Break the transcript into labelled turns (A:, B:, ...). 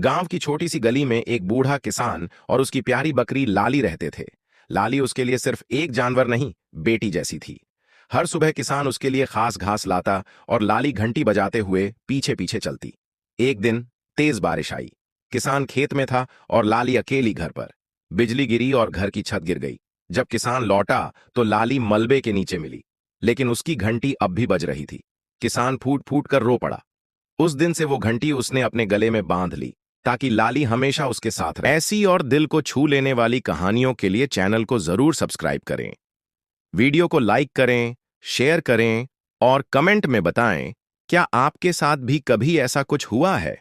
A: गांव की छोटी सी गली में एक बूढ़ा किसान और उसकी प्यारी बकरी लाली रहते थे। लाली उसके लिए सिर्फ एक जानवर नहीं, बेटी जैसी थी। हर सुबह किसान उसके लिए खास घास लाता और लाली घंटी बजाते हुए पीछे पीछे चलती। एक दिन तेज बारिश आई। किसान खेत में था और लाली अकेली घर पर। बिजली गिरी और घर की छत गिर गई। जब किसान लौटा तो लाली मलबे के नीचे मिली, लेकिन उसकी घंटी अब भी बज रही थी। किसान फूट फूट कर रो पड़ा। उस दिन से वो घंटी उसने अपने गले में बांध ली, ताकि लाली हमेशा उसके साथ रहे। ऐसी और दिल को छू लेने वाली कहानियों के लिए चैनल को जरूर सब्सक्राइब करें। वीडियो को लाइक करें, शेयर करें और कमेंट में बताएं, क्या आपके साथ भी कभी ऐसा कुछ हुआ है।